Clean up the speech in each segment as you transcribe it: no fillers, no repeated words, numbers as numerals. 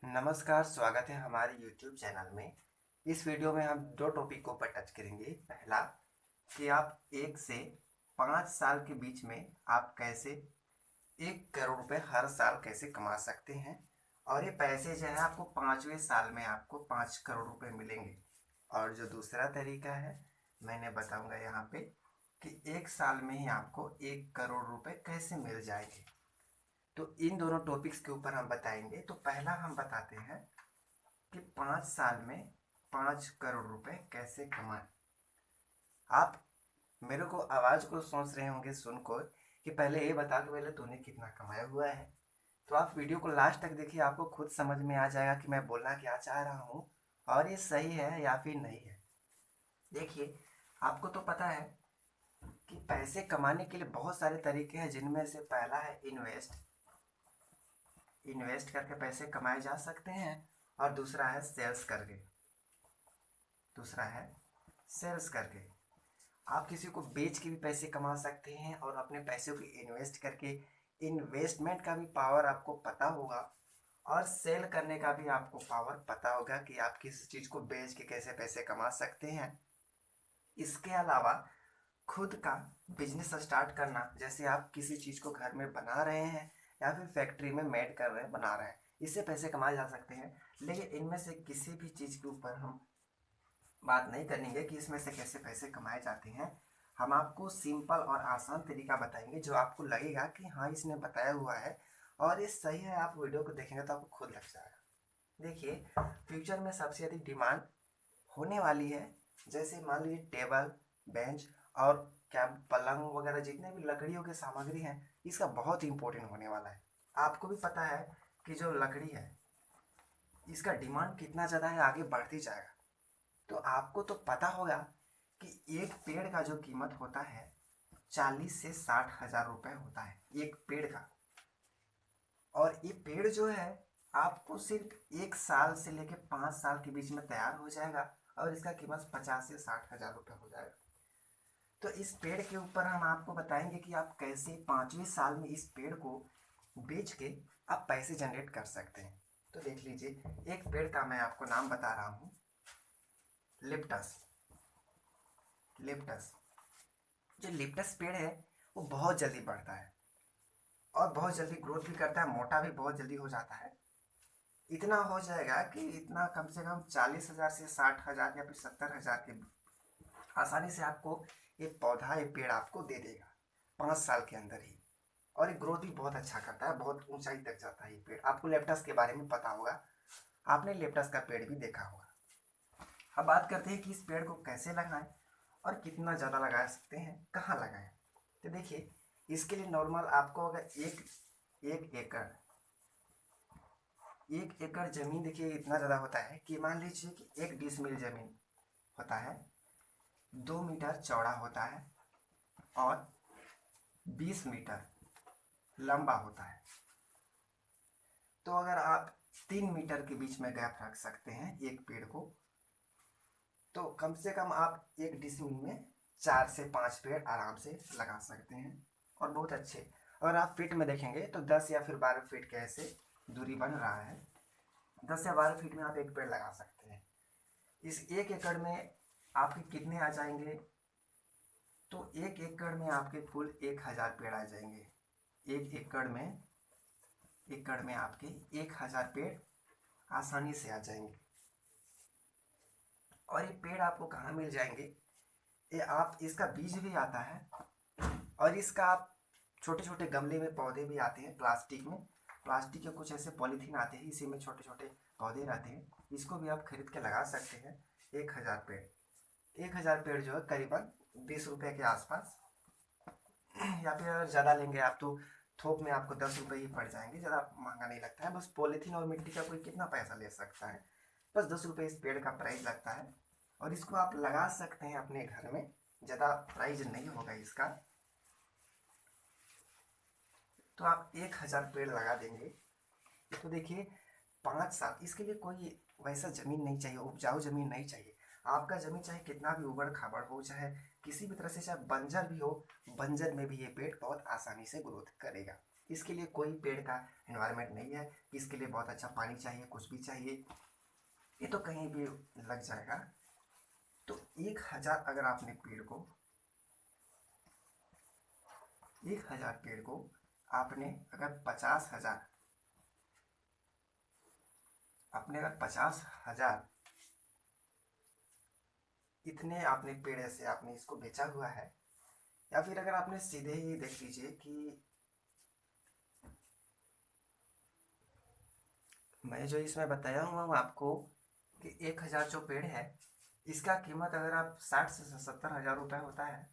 नमस्कार, स्वागत है हमारे YouTube चैनल में। इस वीडियो में हम दो टॉपिक को ऊपर टच करेंगे। पहला कि आप 1 से 5 साल के बीच में आप कैसे 1 करोड़ रुपए हर साल कैसे कमा सकते हैं, और ये पैसे जो है आपको 5वें साल में आपको 5 करोड़ रुपए मिलेंगे। और जो दूसरा तरीका है मैंने बताऊंगा यहाँ पे कि 1 साल में ही आपको 1 करोड़ रुपए कैसे मिल जाएंगे। तो इन दोनों टॉपिक्स के ऊपर हम बताएंगे। तो पहला हम बताते हैं कि 5 साल में 5 करोड़ रुपए कैसे कमाएं। आप मेरे को आवाज़ को सोच रहे होंगे सुनकर कि पहले ये बता कि पहले तूने कितना कमाया हुआ है। तो आप वीडियो को लास्ट तक देखिए, आपको खुद समझ में आ जाएगा कि मैं बोलना क्या चाह रहा हूँ और ये सही है या फिर नहीं है। देखिए, आपको तो पता है कि पैसे कमाने के लिए बहुत सारे तरीके हैं, जिनमें से पहला है इन्वेस्ट। इन्वेस्ट करके पैसे कमाए जा सकते हैं। और दूसरा है सेल्स करके। दूसरा है सेल्स करके आप किसी को बेच के भी पैसे कमा सकते हैं, और अपने पैसे को इन्वेस्ट करके इन्वेस्टमेंट का भी पावर आपको पता होगा, और सेल करने का भी आपको पावर पता होगा कि आप किसी चीज़ को बेच के कैसे पैसे कमा सकते हैं। इसके अलावा खुद का बिजनेस स्टार्ट करना, जैसे आप किसी चीज़ को घर में बना रहे हैं या फिर फैक्ट्री में मेड कर रहे हैं, बना रहे हैं, इससे पैसे कमाए जा सकते हैं। लेकिन इनमें से किसी भी चीज़ के ऊपर हम बात नहीं करेंगे कि इसमें से कैसे पैसे कमाए जाते हैं। हम आपको सिंपल और आसान तरीका बताएंगे जो आपको लगेगा कि हाँ, इसने बताया हुआ है और ये सही है। आप वीडियो को देखेंगे तो आपको खुद लग जाएगा। देखिए, फ्यूचर में सबसे अधिक डिमांड होने वाली है, जैसे मान लीजिए टेबल, बेंच और क्या पलंग वगैरह, जितने भी लकड़ियों के सामग्री हैं, इसका बहुत इंपॉर्टेंट होने वाला है। आपको भी पता है कि जो लकड़ी है इसका डिमांड कितना ज़्यादा है, आगे बढ़ती जाएगा। तो आपको तो पता होगा कि एक पेड़ का जो कीमत होता है 40 से 60 हज़ार रुपये होता है, एक पेड़ का। और ये पेड़ जो है आपको सिर्फ 1 साल से लेकर 5 साल के बीच में तैयार हो जाएगा, और इसका कीमत 50 से 60 हज़ार रुपये हो जाएगा। तो इस पेड़ के ऊपर हम आपको बताएंगे कि आप कैसे 5वें साल में इस पेड़ को बेच के आप पैसे जनरेट कर सकते हैं। तो देख लीजिए, एक पेड़ का मैं आपको नाम बता रहा हूँ, लिप्टस। लिप्टस, जो लिप्टस पेड़ है वो बहुत जल्दी बढ़ता है और बहुत जल्दी ग्रोथ भी करता है, मोटा भी बहुत जल्दी हो जाता है। इतना हो जाएगा कि इतना कम से कम 40 हज़ार से 60 हज़ार या फिर 70 हज़ार के आसानी से आपको ये पौधा, ये पेड़ आपको दे देगा 5 साल के अंदर ही। और ये ग्रोथ भी बहुत अच्छा करता है, बहुत ऊंचाई तक जाता है ये पेड़। आपको लेप्टस के बारे में पता होगा, आपने लेप्टस का पेड़ भी देखा होगा। अब बात करते हैं कि इस पेड़ को कैसे लगाएं और कितना ज़्यादा लगा सकते हैं, कहाँ लगाएं। तो देखिए, इसके लिए नॉर्मल आपको अगर एक एकड़ एक एकड़ ज़मीन, देखिए इतना ज़्यादा होता है कि मान लीजिए कि 1 डिसमिल ज़मीन होता है, 2 मीटर चौड़ा होता है और 20 मीटर लंबा होता है। तो अगर आप 3 मीटर के बीच में गैप रख सकते हैं एक पेड़ को, तो कम से कम आप 1 डिसमिल में 4 से 5 पेड़ आराम से लगा सकते हैं, और बहुत अच्छे। अगर आप फीट में देखेंगे तो 10 या फिर 12 फीट के ऐसे दूरी बन रहा है, 10 या 12 फीट में आप एक पेड़ लगा सकते हैं। इस 1 एकड़ में आपके कितने आ जाएंगे, तो 1 एकड़ में आपके कुल 1000 पेड़ आ जाएंगे। 1 एकड़ में आपके 1000 पेड़ आसानी से आ जाएंगे। और ये पेड़ आपको कहाँ मिल जाएंगे, ये आप इसका बीज भी आता है, और इसका आप छोटे छोटे गमले में पौधे भी आते हैं, प्लास्टिक में। प्लास्टिक के कुछ ऐसे पॉलीथीन आते हैं, इसी में छोटे छोटे पौधे रहते हैं, इसको भी आप खरीद के लगा सकते हैं। 1000 पेड़, 1000 पेड़ जो है करीबन 20 रुपये के आसपास, या फिर अगर ज़्यादा लेंगे आप तो थोक में आपको 10 रुपये ही पड़ जाएंगे, ज़्यादा महंगा नहीं लगता है। बस पॉलीथीन और मिट्टी का कोई कितना पैसा ले सकता है, बस 10 रुपये इस पेड़ का प्राइस लगता है। और इसको आप लगा सकते हैं अपने घर में, ज़्यादा प्राइस नहीं होगा इसका। तो आप 1000 पेड़ लगा देंगे। तो देखिए, 5 साल, इसके लिए कोई वैसा ज़मीन नहीं चाहिए, उपजाऊ ज़मीन नहीं चाहिए। आपका ज़मीन चाहे कितना भी उबड़ खाबड़ हो, चाहे किसी भी तरह से, चाहे बंजर भी हो, बंजर में भी ये पेड़ बहुत आसानी से ग्रोथ करेगा। इसके लिए कोई पेड़ का एनवायरनमेंट नहीं है, इसके लिए बहुत अच्छा पानी चाहिए, कुछ भी चाहिए, ये तो कहीं भी लग जाएगा। तो 1000 अगर आपने पेड़ को 1000 पेड़ को आपने अगर 50,000 आपने अगर 50,000 इतने आपने पेड़ ऐसे आपने इसको बेचा हुआ है, या फिर अगर आपने सीधे ही देख लीजिए कि मैं जो इसमें बताया हुआ हूँ आपको कि 1000 जो पेड़ है इसका कीमत अगर आप 60 से 70,000 रुपये होता है,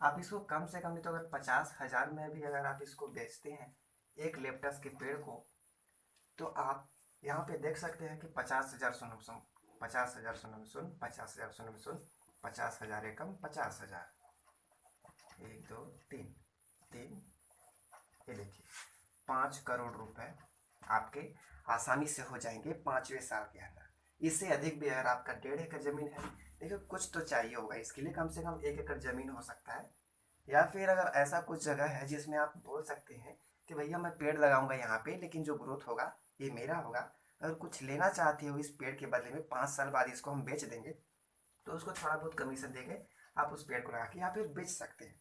आप इसको कम से कम नहीं तो अगर 50,000 में भी अगर आप इसको बेचते हैं एक लेप्टस के पेड़ को, तो आप यहाँ पे देख सकते हैं कि 50,000 सुन 50,000 सुन 50,000 सुन 50,000 एकम 50,000, 1 2 3 3, ये देखिए 5 करोड़ रुपए आपके आसानी से हो जाएंगे 5वें साल के अंदर। इससे अधिक भी अगर आपका 1.5 एकड़ ज़मीन है, देखिए कुछ तो चाहिए होगा इसके लिए, कम से कम 1 एकड़ ज़मीन हो सकता है, या फिर अगर ऐसा कुछ जगह है जिसमें आप बोल सकते हैं कि भैया मैं पेड़ लगाऊंगा यहाँ पे, लेकिन जो ग्रोथ होगा ये मेरा होगा, अगर कुछ लेना चाहते हो इस पेड़ के बदले में 5 साल बाद इसको हम बेच देंगे, तो उसको थोड़ा बहुत कमीशन देके आप उस पेड़ को लगा के यहाँ पे बेच सकते हैं।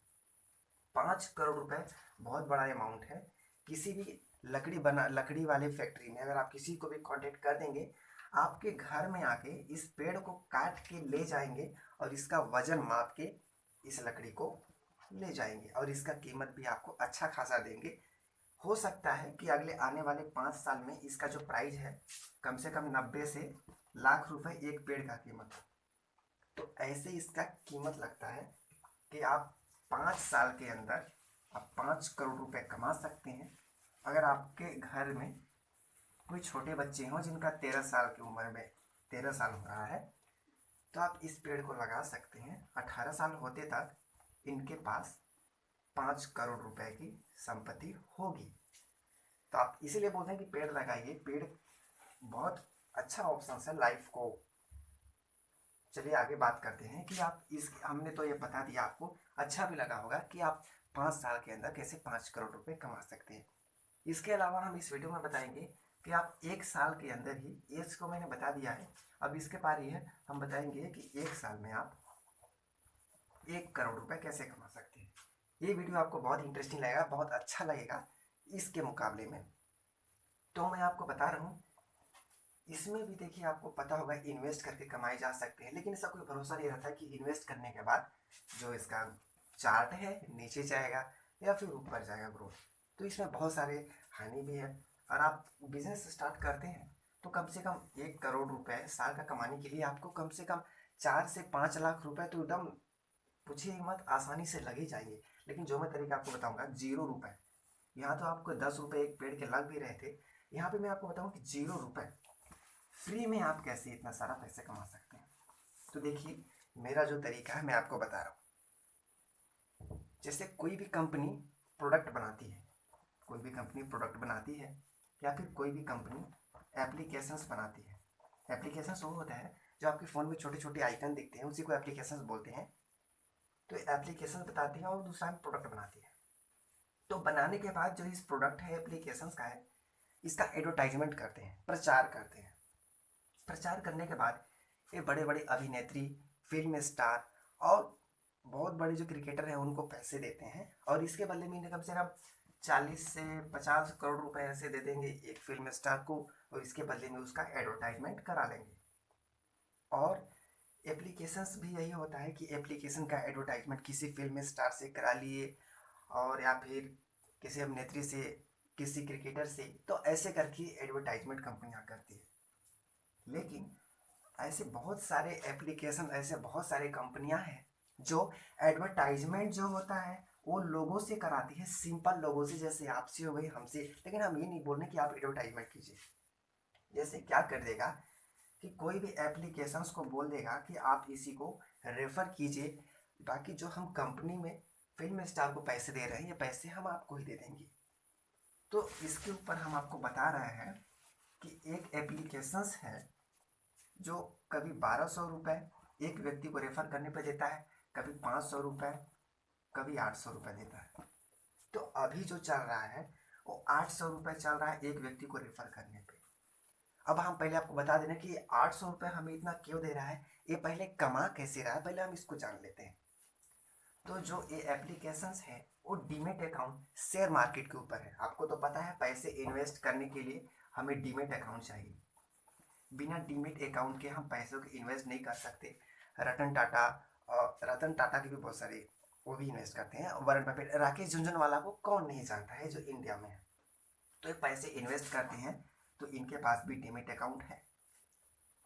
5 करोड़ रुपए बहुत बड़ा अमाउंट है। किसी भी लकड़ी वाले फैक्ट्री में अगर आप किसी को भी कांटेक्ट कर देंगे, आपके घर में आके इस पेड़ को काट के ले जाएंगे और इसका वजन माप के इस लकड़ी को ले जाएंगे और इसका कीमत भी आपको अच्छा खासा देंगे। हो सकता है कि अगले आने वाले 5 साल में इसका जो प्राइस है कम से कम 90 से लाख रुपए एक पेड़ का कीमत हो। तो ऐसे इसका कीमत लगता है कि आप 5 साल के अंदर आप 5 करोड़ रुपए कमा सकते हैं। अगर आपके घर में कोई छोटे बच्चे हों जिनका 13 साल की उम्र में 13 साल हो रहा है, तो आप इस पेड़ को लगा सकते हैं। 18 साल होते तक इनके पास 5 करोड़ रुपए की संपत्ति होगी। तो आप इसीलिए बोलते हैं कि पेड़ लगाइए, पेड़ बहुत अच्छा ऑप्शन है लाइफ को। चलिए आगे बात करते हैं कि आप हमने तो ये बता दिया आपको, अच्छा भी लगा होगा कि आप 5 साल के अंदर कैसे 5 करोड़ रुपए कमा सकते हैं। इसके अलावा हम इस वीडियो में बताएंगे कि आप 1 साल के अंदर ही, एज को मैंने बता दिया है, अब इसके पारी है, हम बताएंगे कि 1 साल में आप 1 करोड़ रुपए कैसे कमा सकते हैं। ये वीडियो आपको बहुत इंटरेस्टिंग लगेगा, बहुत अच्छा लगेगा इसके मुकाबले में। तो मैं आपको बता रहा हूँ, इसमें भी देखिए आपको पता होगा इन्वेस्ट करके कमाए जा सकते हैं, लेकिन इसका कोई भरोसा नहीं रहता कि इन्वेस्ट करने के बाद जो इसका चार्ट है नीचे जाएगा या फिर ऊपर जाएगा ग्रोथ। तो इसमें बहुत सारे हानि भी है। और आप बिजनेस स्टार्ट करते हैं तो कम से कम 1 करोड़ रुपए साल का कमाने के लिए आपको कम से कम 4 से 5 लाख रुपए तो एकदम पूछिए मत, आसानी से लगे जाएंगे। लेकिन जो मैं तरीका आपको बताऊंगा 0 रुपए, यहाँ तो आपको 10 रुपए एक पेड़ के लग भी रहे थे, यहाँ पे मैं आपको बताऊँ कि 0 रुपए फ्री में आप कैसे इतना सारा पैसे कमा सकते हैं। तो देखिए मेरा जो तरीका है मैं आपको बता रहा हूँ। जैसे कोई भी कंपनी प्रोडक्ट बनाती है, कोई भी कंपनी प्रोडक्ट बनाती है, या फिर कोई भी कंपनी एप्लीकेशंस बनाती है। एप्लीकेशंस वो होता है जो आपके फ़ोन में छोटे छोटे आइकन दिखते हैं, उसी को एप्लीकेशंस बोलते हैं। तो एप्लीकेशन बताती है और दूसरा प्रोडक्ट बनाती है। तो बनाने के बाद जो इस प्रोडक्ट है एप्लीकेशंस का है, इसका एडवर्टाइजमेंट करते हैं, प्रचार करते हैं। प्रचार करने के बाद ये बड़े बड़े अभिनेत्री, फिल्म स्टार और बहुत बड़े जो क्रिकेटर हैं उनको पैसे देते हैं, और इसके बदले में इन्हें कम से कम 40 से 50 करोड़ रुपए ऐसे दे देंगे एक फिल्म स्टार को, और इसके बदले में उसका एडवर्टाइजमेंट करा लेंगे। और एप्लीकेशंस भी यही होता है कि एप्लीकेशन का एडवर्टाइजमेंट किसी फिल्म स्टार से करा लिए, और या फिर किसी अभिनेत्री से, किसी क्रिकेटर से, तो ऐसे करके एडवर्टाइजमेंट कंपनियां करती है। लेकिन ऐसे बहुत सारे एप्लीकेशन, ऐसे बहुत सारे कंपनियां हैं जो एडवर्टाइजमेंट जो होता है वो लोगों से कराती है, सिंपल लोगों से, जैसे आपसे हो गई, हमसे। लेकिन हम ये नहीं बोल रहे कि आप एडवर्टाइजमेंट कीजिए। जैसे क्या कर देगा कि कोई भी एप्लीकेशंस को बोल देगा कि आप इसी को रेफर कीजिए, बाकी जो हम कंपनी में फिल्म स्टार को पैसे दे रहे हैं ये पैसे हम आपको ही दे देंगे। तो इसके ऊपर हम आपको बता रहे हैं कि एक एप्लीकेशंस है जो कभी 1200 रुपये एक व्यक्ति को रेफर करने पर देता है, कभी 500 रुपये, कभी 800 रुपये देता है। तो अभी जो चल रहा है वो 800 रुपये चल रहा है एक व्यक्ति को रेफर करने पे। अब हम पहले आपको बता देना कि 800 रुपये हमें इतना क्यों दे रहा है, ये पहले कमा कैसे रहा है, पहले हम इसको जान लेते हैं। तो जो ये एप्लीकेशंस है वो डीमेट अकाउंट शेयर मार्केट के ऊपर है। आपको तो पता है पैसे इन्वेस्ट करने के लिए हमें डीमेट अकाउंट चाहिए। बिना डीमेट अकाउंट के हम पैसों को इन्वेस्ट नहीं कर सकते। रतन टाटा और रतन टाटा के भी बहुत सारे वो भी इन्वेस्ट करते हैं। वरुण बफेट, राकेश झुनझुनवाला को कौन नहीं जानता है जो इंडिया में है। तो ये पैसे इन्वेस्ट करते हैं तो इनके पास भी डीमेट अकाउंट है।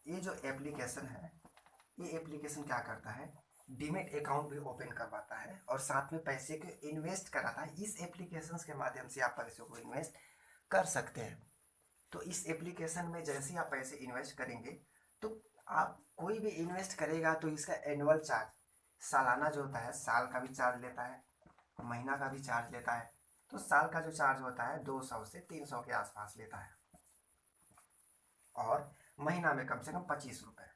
ये जो एप्लीकेशन है ये एप्लीकेशन क्या करता है, डीमेट अकाउंट भी ओपन करवाता है और साथ में पैसे को इन्वेस्ट कराता है। इस एप्लीकेशन के माध्यम से आप पैसों को इन्वेस्ट कर सकते हैं। तो इस एप्लीकेशन में जैसे ही आप पैसे इन्वेस्ट करेंगे तो आप कोई भी इन्वेस्ट करेगा तो इसका एनुअल चार्ज, सालाना जो होता है साल का भी चार्ज लेता है, महीना का भी चार्ज लेता है। तो साल का जो चार्ज होता है 200 से 300 के आसपास लेता है और महीना में कम से कम 25 रुपये।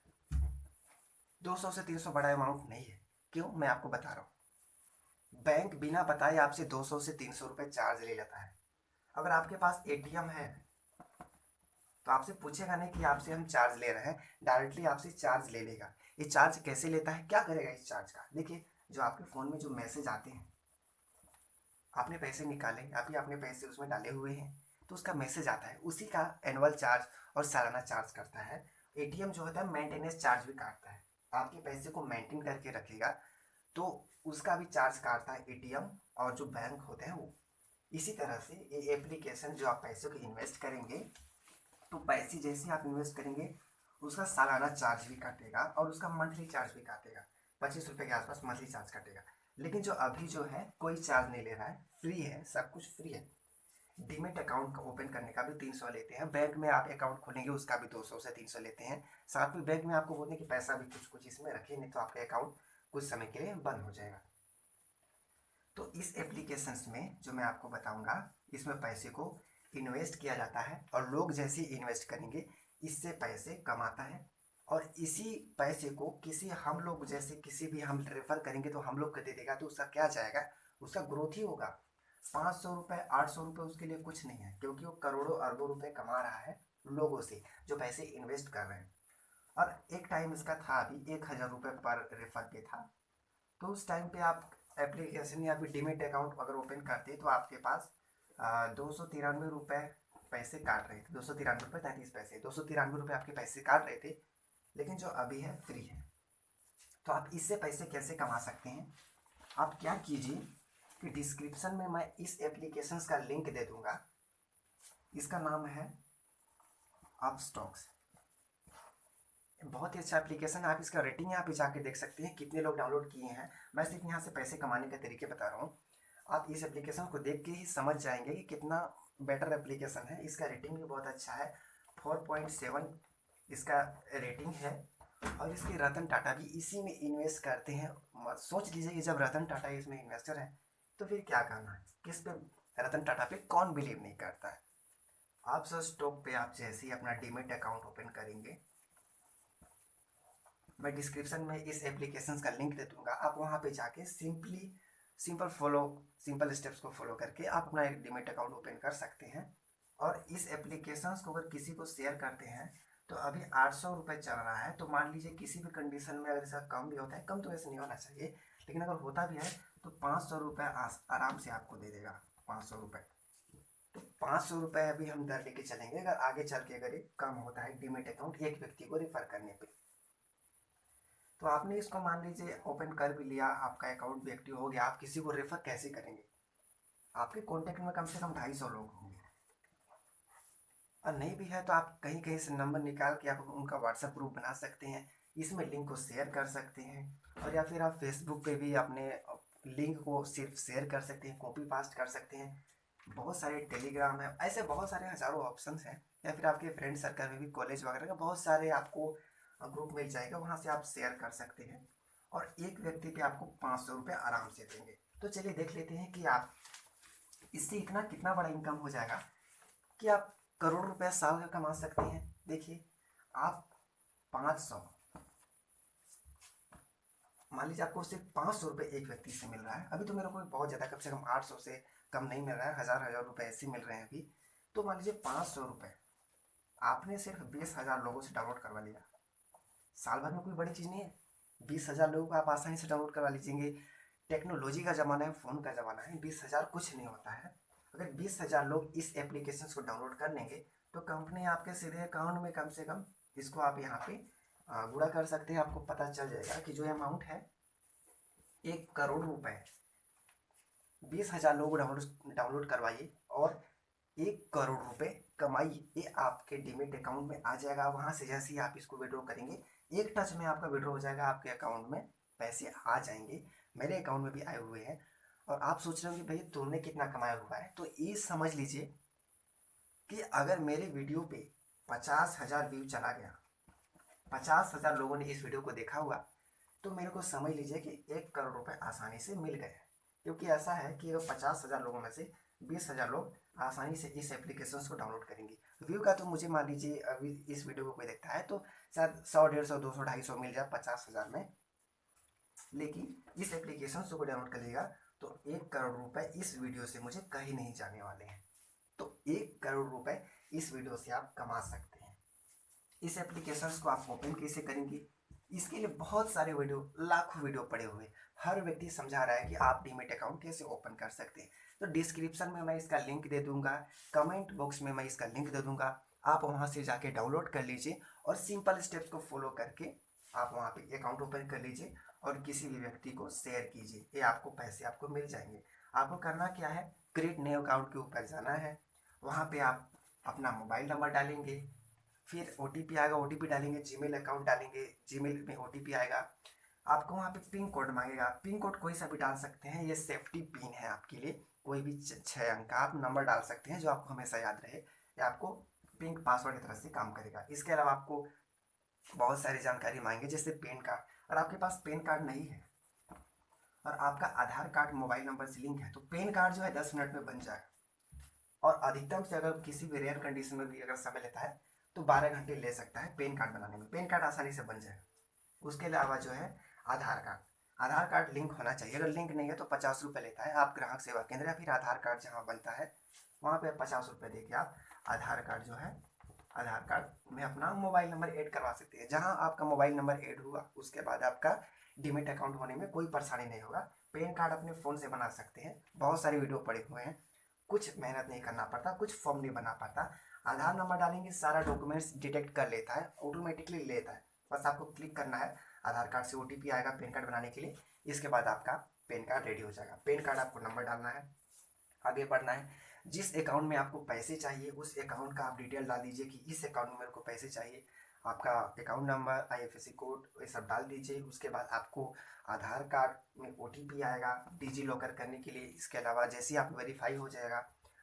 200 से 300 बड़ा अमाउंट नहीं है। क्यों, मैं आपको बता रहा हूँ। बैंक बिना बताए आपसे 200 से 300 रुपये चार्ज ले लेता है। अगर आपके पास एटीएम है तो आपसे पूछेगा नहीं कि आपसे हम चार्ज ले रहे हैं, डायरेक्टली आपसे चार्ज ले लेगा। ये चार्ज कैसे लेता है, क्या करेगा इस चार्ज का, देखिए जो आपके फ़ोन में जो मैसेज आते हैं, आपने पैसे निकाले या फिर आपने पैसे उसमें डाले हुए हैं तो उसका मैसेज आता है, उसी का एनुअल चार्ज और सालाना चार्ज करता है। एटीएम जो होता है मेंटेनेंस चार्ज भी काटता है, आपके पैसे को मेंटेन करके रखेगा तो उसका भी चार्ज काटता है एटीएम और जो बैंक होते हैं वो। इसी तरह से ये एप्लीकेशन जो आप पैसे को इन्वेस्ट करेंगे तो पैसे जैसे आप इन्वेस्ट करेंगे उसका सालाना चार्ज भी काटेगा और उसका मंथली चार्ज भी काटेगा। 25 रुपये के आसपास मंथली चार्ज काटेगा। लेकिन जो अभी जो है कोई चार्ज नहीं ले रहा है, फ्री है, सब कुछ फ्री है। डीमेट अकाउंट का ओपन करने का भी 300 लेते हैं, बैंक में आप अकाउंट खोलेंगे उसका भी 200 से 300 लेते हैं। साथ में बैंक में आपको बोलते हैं कि पैसा भी कुछ कुछ इसमें रखिए नहीं तो आपका अकाउंट कुछ समय के लिए बंद हो जाएगा। तो इस एप्लीकेशंस में जो मैं आपको बताऊंगा इसमें पैसे को इन्वेस्ट किया जाता है और लोग जैसे ही इन्वेस्ट करेंगे इससे पैसे कमाता है और इसी पैसे को किसी हम लोग जैसे किसी भी हम रेफर करेंगे तो हम लोग को दे देगा तो उसका क्या जाएगा, उसका ग्रोथ ही होगा। 500 रुपये 800 रुपये उसके लिए कुछ नहीं है क्योंकि वो करोड़ों अरबों रुपए कमा रहा है लोगों से जो पैसे इन्वेस्ट कर रहे हैं। और एक टाइम इसका था अभी 1000 रुपये पर रेफर पे था। तो उस टाइम पे आप एप्लीकेशन या फिर डीमेट अकाउंट अगर ओपन करते तो आपके पास 293 रुपये पैसे काट रहे थे, 293 रुपये 33 पैसे, 293 रुपये आपके पैसे काट रहे थे। लेकिन जो अभी है फ्री है। तो आप इससे पैसे कैसे कमा सकते हैं, आप क्या कीजिए कि डिस्क्रिप्शन में मैं इस एप्लीकेशन का लिंक दे दूंगा। इसका नाम है अपस्टॉक्स, बहुत ही अच्छा एप्लीकेशन है। आप इसका रेटिंग यहाँ पे जाके देख सकते हैं कितने लोग डाउनलोड किए हैं। मैं सिर्फ यहाँ से पैसे कमाने के तरीके बता रहा हूँ, आप इस एप्लीकेशन को देख के ही समझ जाएंगे कि कितना बेटर एप्लीकेशन है। इसका रेटिंग भी बहुत अच्छा है, 4.7 इसका रेटिंग है। और इसके रतन टाटा भी इसी में इन्वेस्ट करते हैं। सोच लीजिए कि जब रतन टाटा इसमें इन्वेस्टर है तो फिर क्या करना है, किस पे, रतन टाटा पे कौन बिलीव नहीं करता है। आप सर स्टॉक पे आप जैसे ही अपना डीमेट अकाउंट ओपन करेंगे, मैं डिस्क्रिप्शन में इस एप्लीकेशन का लिंक दे दूंगा, आप वहाँ पे जाके सिंपल स्टेप्स को फॉलो करके आप अपना एक डीमेट अकाउंट ओपन कर सकते हैं। और इस एप्लीकेशंस को अगर किसी को शेयर करते हैं तो अभी 800 रुपये चल रहा है। तो मान लीजिए किसी भी कंडीशन में अगर इसका कम भी होता है, कम तो वैसे नहीं होना चाहिए, लेकिन अगर होता भी है तो 500 रुपये आराम से आपको दे देगा। 500 रुपये, तो 500 रुपये अभी हम दर लेके चलेंगे। अगर आगे चल के अगर ये कम होता है डीमेट अकाउंट एक व्यक्ति को रेफर करने पे, तो आपने इसको मान लीजिए ओपन कर भी लिया, आपका अकाउंट भी एक्टिव हो गया, आप किसी को रेफर कैसे करेंगे, आपके कॉन्टेक्ट में कम से कम 250 लोग होंगे। और नहीं भी है तो आप कहीं कहीं से नंबर निकाल के आप उनका व्हाट्सएप ग्रुप बना सकते हैं, इसमें लिंक को शेयर कर सकते हैं। और या फिर आप फेसबुक पे भी अपने लिंक को सिर्फ शेयर कर सकते हैं, कॉपी पास्ट कर सकते हैं। बहुत सारे टेलीग्राम है, ऐसे बहुत सारे हज़ारों ऑप्शंस हैं। या फिर आपके फ्रेंड सर्कल में भी कॉलेज वगैरह का बहुत सारे आपको ग्रुप मिल जाएगा, वहाँ से आप शेयर कर सकते हैं। और एक व्यक्ति पे आपको 500 रुपये आराम से देंगे। तो चलिए देख लेते हैं कि आप इससे इतना कितना बड़ा इनकम हो जाएगा कि आप करोड़ रुपया साल का कमा सकते हैं। देखिए आप 500, मान लीजिए आपको सिर्फ 500 रुपये एक व्यक्ति से मिल रहा है। अभी तो मेरे को बहुत ज़्यादा, कम से कम 800 से कम नहीं मिल रहा है, हज़ार रुपये ऐसे मिल रहे हैं अभी। तो मान लीजिए 500 रुपये आपने सिर्फ 20,000 लोगों से डाउनलोड करवा लिया। साल भर में कोई बड़ी चीज़ नहीं है, 20,000 लोगों को आप आसानी से डाउनलोड करवा लीजिएंगे। टेक्नोलॉजी का ज़माना है, फ़ोन का ज़माना है, 20,000 कुछ नहीं होता है। अगर 20,000 लोग इस एप्लीकेशन को डाउनलोड कर लेंगे तो कंपनी आपके सीधे अकाउंट में कम से कम, इसको आप यहाँ पे गुणा कर सकते हैं, आपको पता चल जाएगा कि जो अमाउंट है 1 करोड़ रुपए। 20,000 लोग डाउनलोड करवाइए और 1 करोड़ रुपए कमाइए, ये आपके डीमेट अकाउंट में आ जाएगा। वहाँ से जैसे ही आप इसको विड्रॉ करेंगे, एक टच में आपका विड्रॉ हो जाएगा, आपके अकाउंट में पैसे आ जाएंगे। मेरे अकाउंट में भी आए हुए हैं। और आप सोच रहे हो कि भैया तुमने कितना कमाया हुआ है, तो ये समझ लीजिए कि अगर मेरे वीडियो पे 50,000 व्यू चला गया, 50,000 लोगों ने इस वीडियो को देखा हुआ, तो मेरे को समझ लीजिए कि 1 करोड़ रुपए आसानी से मिल गए। क्योंकि ऐसा है कि 50,000 लोगों में से 20,000 लोग आसानी से इस एप्लीकेशन को डाउनलोड करेंगे। व्यू का तो मुझे मान लीजिए अभी इस वीडियो को कोई देखता है तो शायद 100, 150, 200, 250 मिल जाए 50,000 में, लेकिन इस एप्लीकेशन को डाउनलोड करिएगा तो 1 करोड़ रुपए इस वीडियो से मुझे कहीं नहीं जाने वाले हैं। तो 1 करोड़ रुपए इस वीडियो से आप कमा सकते हैं। इस एप्लीकेशन को आप ओपन कैसे करेंगे, इसके लिए बहुत सारे वीडियो, लाखों वीडियो पड़े हुए, हर व्यक्ति समझा रहा है कि आप डीमेट अकाउंट कैसे ओपन कर सकते हैं। तो डिस्क्रिप्शन में मैं इसका लिंक दे दूंगा, कमेंट बॉक्स में मैं इसका लिंक दे दूंगा, आप वहां से जाके डाउनलोड कर लीजिए और सिंपल स्टेप्स को फॉलो करके आप वहां पे अकाउंट ओपन कर लीजिए और किसी भी व्यक्ति को शेयर कीजिए, ये आपको पैसे आपको मिल जाएंगे। आपको करना क्या है, क्रिएट न्यू अकाउंट के ऊपर जाना है, वहाँ पे आप अपना मोबाइल नंबर डालेंगे, फिर OTP आएगा, OTP डालेंगे, जीमेल अकाउंट डालेंगे, जीमेल में OTP आएगा, आपको वहाँ पे पिन कोड मांगेगा, पिन कोड कोई सा भी डाल सकते हैं, ये सेफ्टी पिन है आपके लिए, कोई भी 6 अंक का आप नंबर डाल सकते हैं जो आपको हमेशा याद रहे, या आपको पिन पासवर्ड की तरह से काम करेगा। इसके अलावा आपको बहुत सारी जानकारी मांगेंगे जैसे पैन कार्ड, और आपके पास पैन कार्ड नहीं है और आपका आधार कार्ड मोबाइल नंबर से लिंक है तो पैन कार्ड जो है 10 मिनट में बन जाएगा। और अधिकतम से अगर किसी भी रेयर कंडीशन में भी अगर समय लेता है तो 12 घंटे ले सकता है पैन कार्ड बनाने में, पैन कार्ड आसानी से बन जाएगा। उसके अलावा जो है आधार कार्ड, आधार कार्ड लिंक होना चाहिए, अगर लिंक नहीं है तो 50 रुपये लेता है। आप ग्राहक सेवा केंद्र या फिर आधार कार्ड जहाँ बनता है वहाँ पे 50 रुपये दे के आप आधार कार्ड जो है, आधार कार्ड में अपना मोबाइल नंबर ऐड करवा सकते हैं। जहाँ आपका मोबाइल नंबर ऐड हुआ उसके बाद आपका डीमेट अकाउंट होने में कोई परेशानी नहीं होगा। पैन कार्ड अपने फ़ोन से बना सकते हैं, बहुत सारे वीडियो पड़े हुए हैं, कुछ मेहनत नहीं करना पड़ता, कुछ फॉर्म नहीं बना पड़ता। आधार नंबर डालेंगे, सारा डॉक्यूमेंट्स डिटेक्ट कर लेता है, ऑटोमेटिकली लेता है, बस आपको क्लिक करना है, आधार कार्ड से OTP आएगा पैन कार्ड बनाने के लिए, इसके बाद आपका पैन कार्ड रेडी हो जाएगा। पैन कार्ड आपको नंबर डालना है, आगे बढ़ना है, जिस अकाउंट में आपको पैसे चाहिए उस अकाउंट का आप डिटेल डाल दीजिए कि इस अकाउंट में मेरे को पैसे चाहिए, आपका अकाउंट नंबर, IFSC कोड ये सब डाल दीजिए। उसके बाद आपको आधार कार्ड में OTP आएगा डिजी लॉकर करने के लिए। इसके अलावा जैसे ही आप वेरीफाई हो जाएगा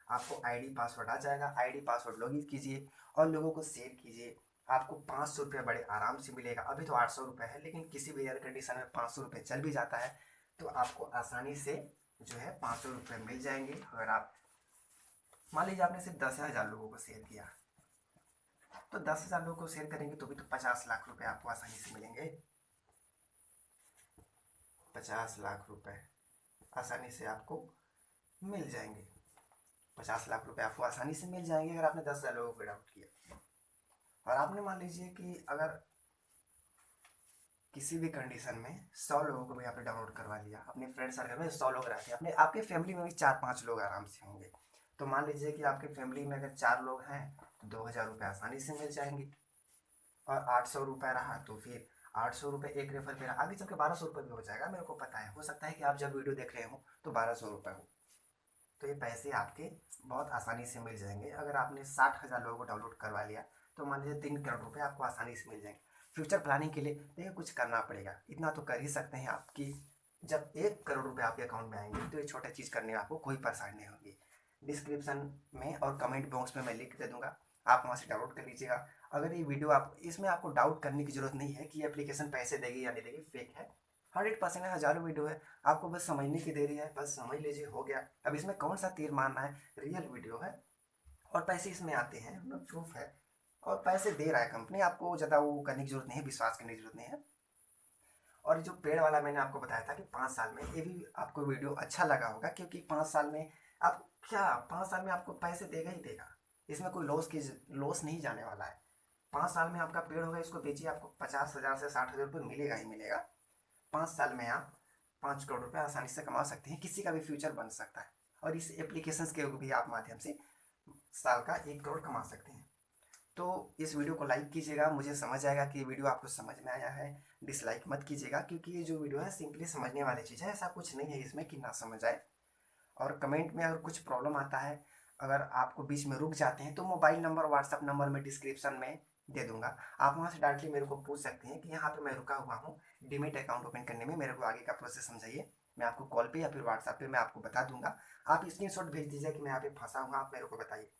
आपको ID पासवर्ड आ जाएगा, ID पासवर्ड लॉगिन कीजिए और लोगों को शेयर कीजिए। आपको 500 रुपये बड़े आराम से मिलेगा, अभी तो 800 रुपये है, लेकिन किसी भी एयर कंडीशन में 500 रुपये चल भी जाता है तो आपको आसानी से जो है 500 रुपये मिल जाएंगे। अगर आप मान लीजिए आपने सिर्फ 10,000 लोगों को शेयर किया तो 10,000 लोगों को शेयर करेंगे तो भी तो 50 लाख रुपए आपको आसानी से मिलेंगे। 50 लाख रुपए आसानी से आपको मिल जाएंगे, 50 लाख रुपए आपको आसानी से मिल जाएंगे अगर आपने 10,000 लोगों को डाउनलोड किया। और आपने मान लीजिए कि अगर किसी भी कंडीशन में 100 लोगों को भी आपने डाउनलोड करवा लिया, अपने फ्रेंड सर्कल में 100 लोग रहते हैं, अपने आपके फैमिली में भी 4-5 लोग आराम से होंगे, तो मान लीजिए कि आपके फैमिली में अगर 4 लोग हैं तो 2,000 रुपये आसानी से मिल जाएंगे। और 800 रुपये रहा तो फिर 800 रुपये एक रेफर पे रहा, आगे चल के 1200 रुपये भी हो जाएगा, मेरे को पता है। हो सकता है कि आप जब वीडियो देख रहे हो तो 1200 रुपये हो, तो ये पैसे आपके बहुत आसानी से मिल जाएंगे। अगर आपने 60,000 लोगों को डाउनलोड करवा लिया तो मान लीजिए 3 करोड़ रुपये आपको आसानी से मिल जाएंगे। फ्यूचर प्लानिंग के लिए देखिए कुछ करना पड़ेगा, इतना तो कर ही सकते हैं आपकी, जब 1 करोड़ रुपये आपके अकाउंट में आएंगे तो ये छोटा चीज़ करने में आपको कोई परेशानी नहीं होगी। डिस्क्रिप्शन में और कमेंट बॉक्स में मैं लिंक दे दूंगा, आप वहाँ से डाउनलोड कर लीजिएगा। अगर ये वीडियो आप, इसमें आपको डाउट करने की जरूरत नहीं है कि ये एप्लीकेशन पैसे देगी या नहीं देगी, फेक है, 100% है, हज़ारों वीडियो है, आपको बस समझने की देरी है, बस समझ लीजिए हो गया। अब इसमें कौन सा तीर मारना है, रियल वीडियो है और पैसे इसमें आते हैं, प्रूफ है और पैसे दे रहा है कंपनी, आपको ज़्यादा वो करने की जरूरत नहीं है, विश्वास करने की जरूरत नहीं है। और जो पेड़ वाला मैंने आपको बताया था कि 5 साल में, ये भी आपको वीडियो अच्छा लगा होगा क्योंकि 5 साल में आप क्या 5 साल में आपको पैसे देगा ही देगा, इसमें कोई लॉस नहीं जाने वाला है। 5 साल में आपका पेड़ होगा, इसको बेचिए, आपको 50,000 से 60,000 रुपये मिलेगा ही मिलेगा। 5 साल में आप 5 करोड़ रुपये आसानी से कमा सकते हैं, किसी का भी फ्यूचर बन सकता है। और इस एप्लीकेशंस के भी आप माध्यम से साल का 1 करोड़ कमा सकते हैं। तो इस वीडियो को लाइक कीजिएगा, मुझे समझ आएगा कि ये वीडियो आपको समझ में आया है। डिसलाइक मत कीजिएगा, क्योंकि ये जो वीडियो है सिंपली समझने वाली चीज़ है, ऐसा कुछ नहीं है इसमें कि ना समझ आए। और कमेंट में अगर कुछ प्रॉब्लम आता है, अगर आपको बीच में रुक जाते हैं, तो मोबाइल नंबर व्हाट्सअप नंबर मैं डिस्क्रिप्शन में दे दूंगा, आप वहाँ से डायरेक्टली मेरे को पूछ सकते हैं कि यहाँ पे मैं रुका हुआ हूँ डीमेट अकाउंट ओपन करने में, मेरे को आगे का प्रोसेस समझाइए। मैं आपको कॉल पे या फिर व्हाट्सएप पे मैं आपको बता दूंगा। आप स्क्रीनशॉट भेज दीजिए कि मैं यहाँ पे फंसा हूँ, आप मेरे को बताइए।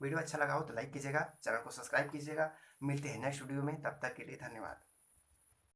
वीडियो अच्छा लगा हो तो लाइक कीजिएगा, चैनल को सब्सक्राइब कीजिएगा। मिलते हैं नेक्स्ट वीडियो में, तब तक के लिए धन्यवाद।